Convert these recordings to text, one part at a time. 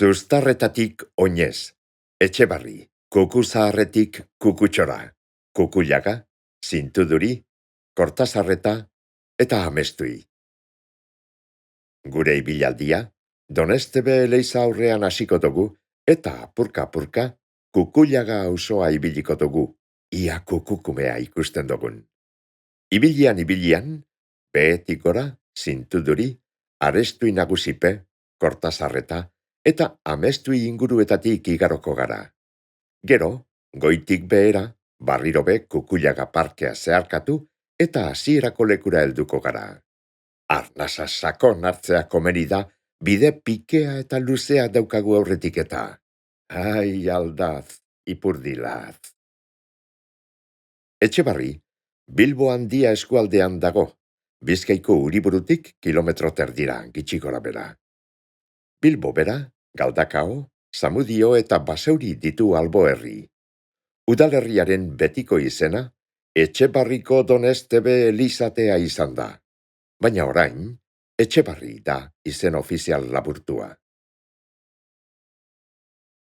Zuztarretatik oinez, Etxebarri, Kukuzaharretik Kukutxora, Kukuiaga, Zintuduri, Kortazarreta eta Amestui. Gure ibilaldia, Donestebe Leiza aurrean hasiko dugu eta apurka-apurka Kukuiaga auzoa ibiliko dugu, ia kukukumea ikusten dugun. Ibilian, behetik gora, Zintuduri, Arestui nagusipe, Kortazarreta eta Amestui inguruetatik igaroko gara. Gero, goitik behera, barrirobe Kukuiaga parkea zeharkatu eta hasierako lekura helduko gara. Arnasa sakon hartzea komeni da, bide pikea eta luzea daukagu aurretik eta. Ai aldaz, ipurdilaz. Etxebarri, Bilbo handia eskualdean dago, Bizkaiko Uriburutik kilometro terdira, gitxi gora bera. Bilbo bera, Galdakao, Zamudio eta Basauri ditu alboherri. Udalerriaren betiko izena, Etxebarriko Donestebe Elizatea izan da. Baina orain, Etxebarri da izen ofizial laburtua.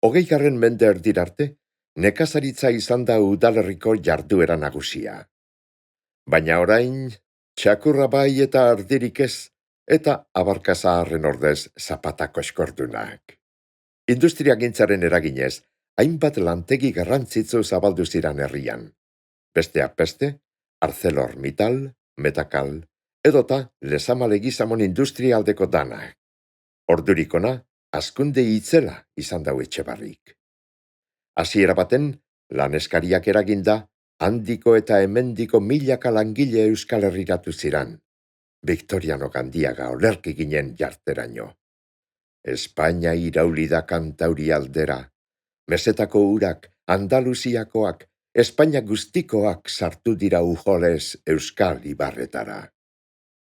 20. mende erdirarte, nekazaritza izan da udalerriko jarduera nagusia. Baina orain, txakurra bai eta ardirik ez, eta abarkazaharren ordez zapatako eskordunak. Industriagintzaren eraginez, hainbat lantegi garrantzitsu zabaldu ziran herrian. Besteak beste, ArcelorMittal, Metakal, edota Lezamale Gizamon industrialdeko danak. Ordurikona, hazkunde itzela izan dau Etxebarrik. Hasiera baten, lan eskariak eraginda, handiko eta hemendiko milaka langile Euskal Herriratu ziran. Victoriano Gandiaga olerki ginen jarteraino. Espainia irauli da Kantauri aldera. Mesetako urak, Andaluziakoak, Espainia guztikoak sartu dira ujolez Euskal Ibarretara.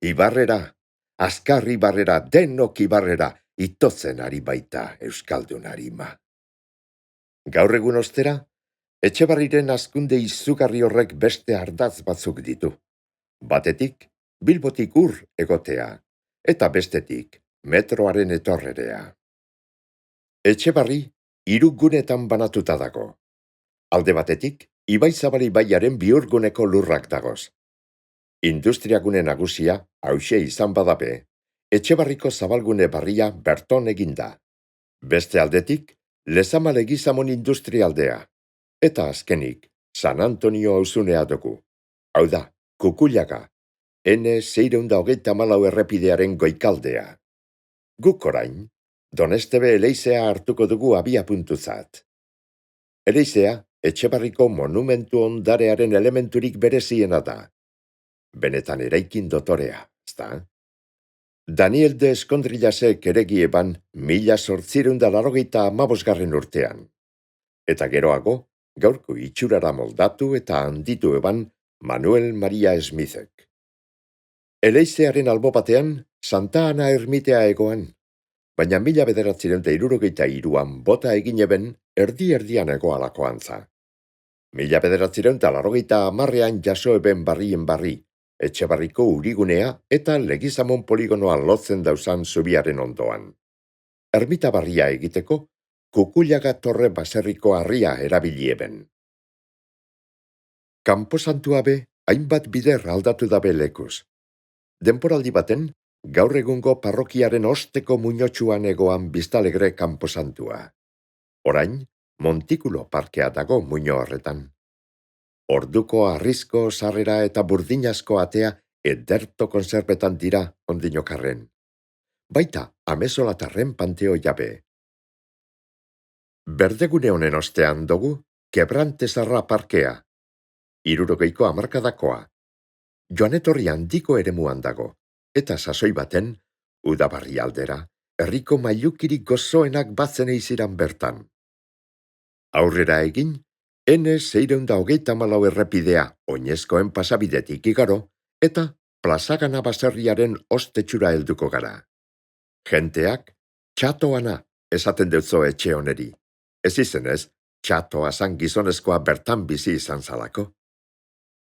Ibarrera, azkar Ibarrera, denok Ibarrera, itotzen ari baita Euskaldun arima. Gaur egun ostera, Etxebarriren hazkunde izugarri horrek beste ardatz batzuk ditu. Batetik, Bilbotik egotea, eta bestetik, metroaren etorrerea. Etxebarri, 3 gunetan banatuta dago. Alde batetik, Ibaizabal ibaiaren bihurguneko lurrak dagoz. Industriagune nagusia, hauxe izan badabe, Etxebarriko zabalgune barria berton eginda. Beste aldetik, Lezamale Gizamon industrialdea. Eta azkenik, San Antonio auzunea dugu. Hau da, Kukuiaga, N624 errepidearen goikaldea. Guk orain, Donestebe Eleizea hartuko dugu abiapuntuzat. Eleizea, Etxebarriko monumentu ondarearen elementurik bereziena da. Benetan eraikin dotorea, ezta? Daniel de Eskondrillasek eregieban 1885 urtean. Eta geroago, gaurko itxurara moldatu eta handitu eban Manuel Maria Smithek. Eleizearen albo batean, Santa Ana ermitea egoan, baina 1963an bota egin eben erdi-erdian egoalako antza. 1980an jaso eben barrien barri, Etxebarriko urigunea eta Legizamon poligonoa lotzen dauzan zubiaren ondoan. Ermita barria egiteko, Kukuiaga torre baserriko harria erabilieben. Kanposantua be, hainbat bider aldatu dabe lekuz. Denporaldi baten, gaur egungo parrokiaren osteko muinotxuan egoan Biztalegre kanposantua. Orain, Montikulo parkea dago muino horretan. Orduko arrizko sarrera eta burdinazko atea ederto konserbetan dira ondinokarren. Baita, Amezolatarren panteo jabe. Berdegune honen ostean dugu, Kebrantezarra parkea. 60ko hamarkadakoa. Joanetorri handiko eremuan dago, eta sasoi baten, Udabarri aldera, herriko mailukirik gozoenak batzen eiziran bertan. Aurrera egin, N624 errepidea oinezkoen pasabidetik igaro, eta plazagana baserriaren ostetxura helduko gara. Jenteak, txatoana esaten deutzo etxe honeri. Ez izenez, txatoa zan gizonezkoa bertan bizi izan zalako.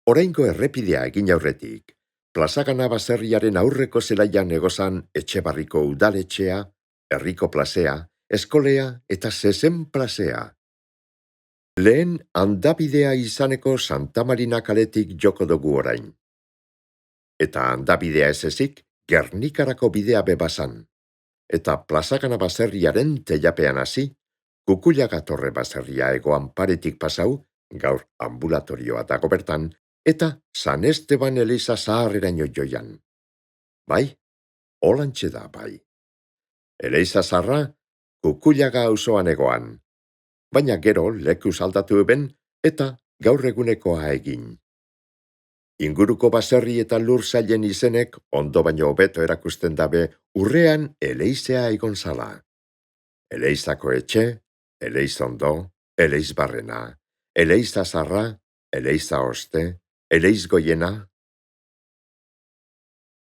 Oraingo errepidea egin aurretik, plazagana baserriaren aurreko zelaian egozan Etxebarriko udaletxea, herriko plazea eskolea eta zezen plazea. Lehen handabidea izaneko Santa Marina kaletik joko dugu orain. Eta handabidea ez ezik, Gernikarako bidea bebasan. Eta plazakana baserriaren teiapean hasi, Kukuilaga torre baserria egoan paretik pasau, gaur ambulatorioa dago bertan, eta San Esteban Eliza zaharreraino joian. Bai, holantxe da, bai. Eliza zaharra, Kukuilaga auzoan egoan. Baina gero lekuz aldatu eben eta gaur egunekoa egin. Inguruko baserri eta lur zailen izenek ondo baino hobeto erakusten dabe urrean Eleizea egon zala. Eleizako etxe, Eleiz ondo, Eleiz barrena, Eleiz azarra, Eleiz oste, Eleiz goiena.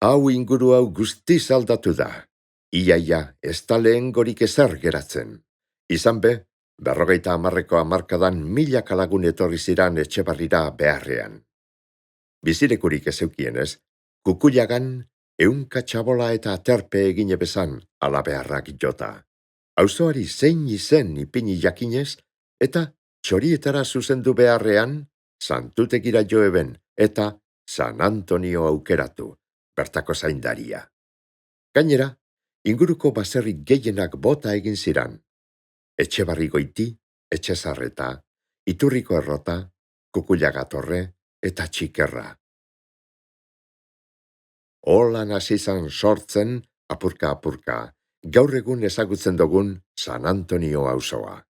Hau inguru hau guztiz aldatu da. Iaia ez da lehen gorik ezer geratzen. Izan be, 50 hamarkadan milaka lagun etorri ziran Etxebarrira beharrean. Bizirekurik ezeukienez, Kukuilagan ehunka txabola eta aterpe egine bezan ala beharrak jota. Auzoari zein izen ipini jakinez, eta txorietara zuzendu beharrean, Santutegira joeben eta San Antonio aukeratu, bertako zaindaria. Gainera, inguruko baserri gehienak bota egin ziran. Etxebarri goiti, Etxezarreta, Iturriko errota, Kukuilaga torre eta Txikerra. Holan hasi zan sortzen, apurka, gaur egun ezagutzen dugun San Antonio auzoa.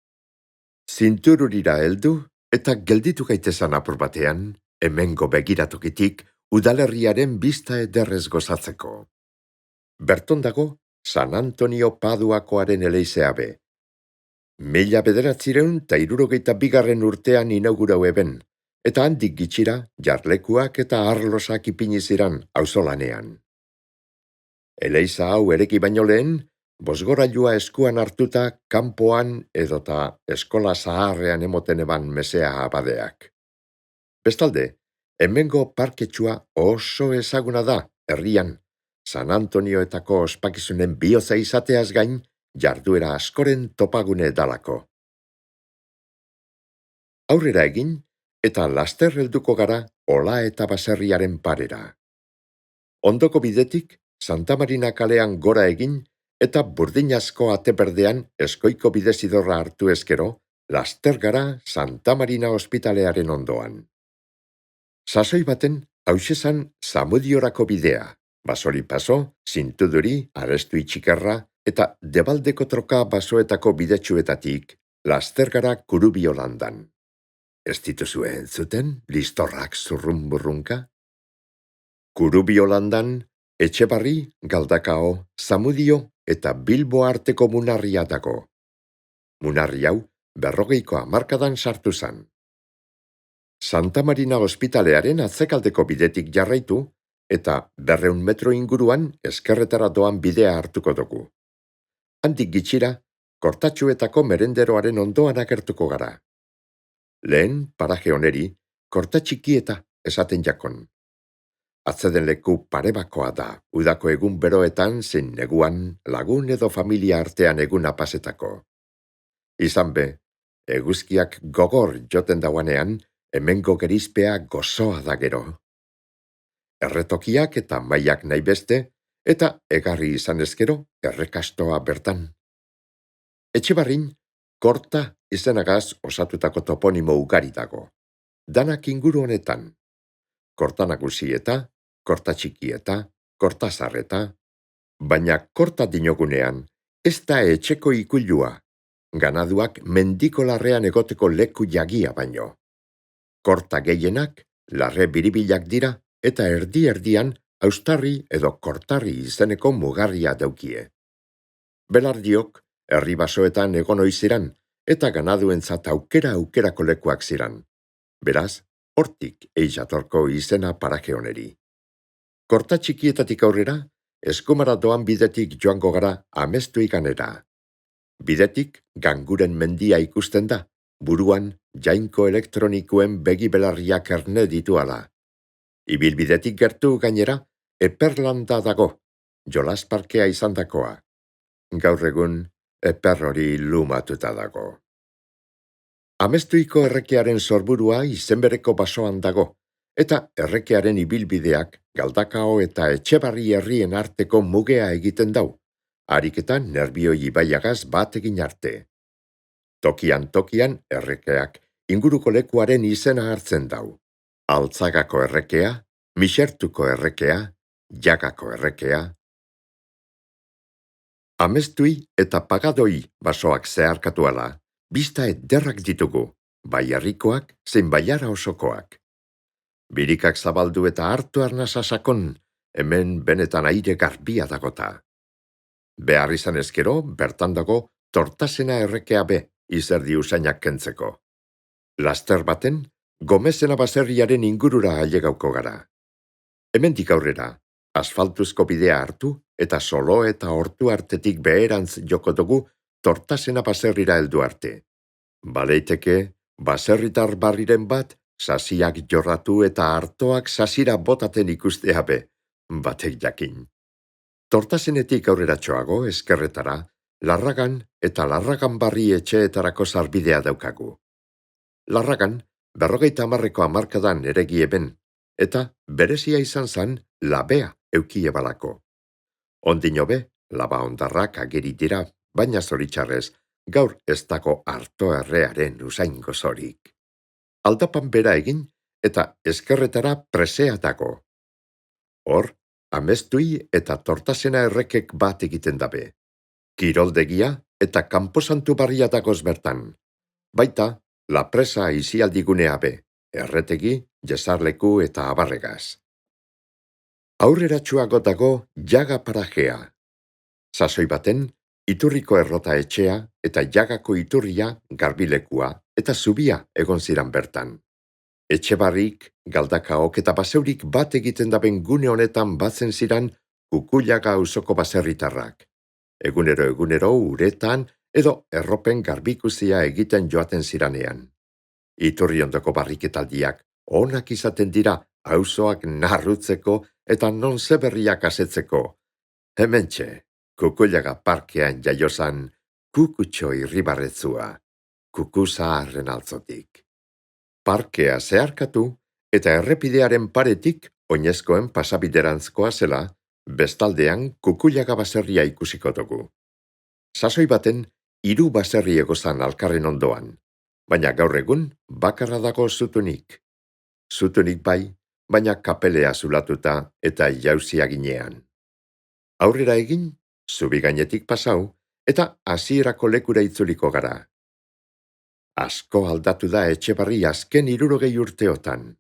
Zintururira heldu eta gelditu gaitezan apur batean, hemengo begiratokitik udalerriaren bista ederrez gozatzeko. Berton dago San Antonio Paduakoaren Eleizea be. 1962 urtean inaugurau eben, eta handik gitxira jarlekuak eta arlosak ipini ziran auzolanean. Eleiza hau ereki baino lehen, bosgorailua eskuan hartuta kanpoan edota eskola zaharrean emoten eban mesea abadeak. Bestalde, hemengo parketsua oso ezaguna da, herrian, San Antonioetako ospakizunen bihotza izateaz gain, jarduera askoren topagune dalako. Aurrera egin, eta laster helduko gara Ola eta baserriaren parera. Ondoko bidetik, Santa Marina kalean gora egin, eta burdinazko ateberdean eskoiko bidezidorra hartu ezkero, laster gara Santa Marina ospitalearen ondoan. Sasoi baten, hauxezan Zamudiorako bidea, basori paso, zintuduri, arestu itxikerra, eta debaldeko troka basoetako bidetsuetatik, laster gara Kurubiolandan. Ez dituzue entzuten, listorrak zurrumburrunka? Kurubiolandan, Etxebarri, Galdakao, Zamudio eta Bilbo arteko munarria dago. Munarri hau 40ko hamarkadan sartu zan. Santa Marina ospitalearen atzekaldeko bidetik jarraitu eta 200 metro inguruan eskerretara doan bidea hartuko dugu. Handik gitxira, Kortatxuetako merenderoaren ondoan agertuko gara. Lehen, paraje oneri, Kortatxikieta esaten jakon. Atzeden leku parebakoa da, udako egun beroetan zein neguan lagun edo familia artean eguna pasetako. Izan be, eguzkiak gogor joten dauanean, hemengo gerizpea gozoa da gero. Erretokiak eta mailak nahi beste, eta egarri izan ezkero errekastoa bertan. Etxebarrin, Korta izenagaz osatutako toponimo ugari dago. Danak inguru honetan. Korta nagusieta, Korta txikieta, Korta zarreta, baina Korta dinogunean, ez da etxeko ikuilua, ganaduak mendiko larrean egoteko leku jagia baino. Korta gehienak, larre biribilak dira, eta erdi-erdian austarri edo kortarri izeneko mugarria daukie. Belardiok, herri basoetan egon oiziran, eta ganaduentzat aukerako lekuak ziran. Beraz, hortik eizatorko izena paraje oneri. Korta txikietatik aurrera, eskumara doan bidetik joango gara amestu ikanera. Bidetik ganguren mendia ikusten da, buruan jainko elektronikuen begibelarriak erne dituala. Ibilbidetik gertu gainera, Eperlanda dago, jolas parkea izandakoa. Gaur egun, eper hori lumatuta dago. Amestuiko errekearen sorburua izenbereko basoan dago, eta errekearen ibilbideak Galdakao eta Etxebarri herrien arteko mugea egiten dau, ariketan Nerbioi ibaiagaz bat egin arte. Tokian errekeak inguruko lekuaren izena hartzen dau. Altzagako errekea, Mixertuko errekea, Jagako errekea. Amestui eta Pagadoi basoak zeharkatu ala, bista ederrak ditugu, bai herrikoak zein baiara osokoak. Birikak zabaldu eta hartu arnasa sakon, hemen benetan aire garbia dagota. Behar izan ezkero, bertan dago, Tortasena errekea be, izerdi usainak kentzeko. Laster baten, Gomezena baserriaren ingurura ailegauko gara. Hemendik aurrera, asfaltuzko bidea hartu eta Solo eta Hortu artetik beherantz joko dugu Tortasena baserrira heldu arte. Baleiteke, baserritar barriren bat, sasiak jorratu eta artoak sasira botaten ikustea be, batek jakin. Tortasenetik aurreratxoago eskerretara, Larragan eta Larragan barri etxeetarako sarbidea daukagu. Larragan, 50 hamarkadan eregi eben, eta berezia izan zan labea eukie balako. Ondino be, laba ondarrak ageri dira, baina zoritxarrez, gaur ez dago arto errearen usain gozorik. Aldapan bera egin, eta eskerretara presea dago. Hor, Amestui eta Tortasena errekek bat egiten dabe. Kiroldegia eta kanposantu barria dagoz bertan. Baita, la presa izialdigunea be, erretegi, jesarleku eta abarregaz. Aurreratsuago dago Jaga parajea. Sasoi baten, Iturriko errota etxea eta Jagako iturria garbilekua eta zubia egon ziran bertan. Etxebarrik, Galdakaok eta baseurik bat egiten daben gune honetan batzen ziran Kukuilaga auzoko baserritarrak. Egunero uretan edo erropen garbikuzia egiten joaten ziranean. Iturri ondoko barriketaldiak onak izaten dira auzoak narrutzeko eta non zeberriak asetzeko. Hementxe, Kukuilaga parkean jaiozan Kukutxo irribarretzua, Kukuzaharren altzotik. Parkea zeharkatu eta errepidearen paretik oinezkoen pasabiderantzkoa zela, bestaldean Kukuilaga baserria ikusiko dugu. Sasoi baten, 3 baserri egozan alkarren ondoan, baina gaur egun bakarra dago zutunik. Zutunik bai, baina kapelea zulatuta eta jauzia ginean. Aurrera egin, zubi gainetik pasau, eta hasierako lekura itzuliko gara. Asko aldatu da Etxebarri azken 60 urteotan.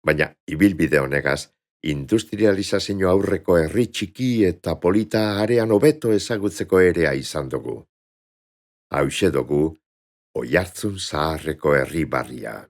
Baina, ibilbide honegaz, industrializazio aurreko herri txiki eta polita arean hobeto ezagutzeko erea izan dugu. Hauxe dugu, Oiartzun zaharreko herri barria.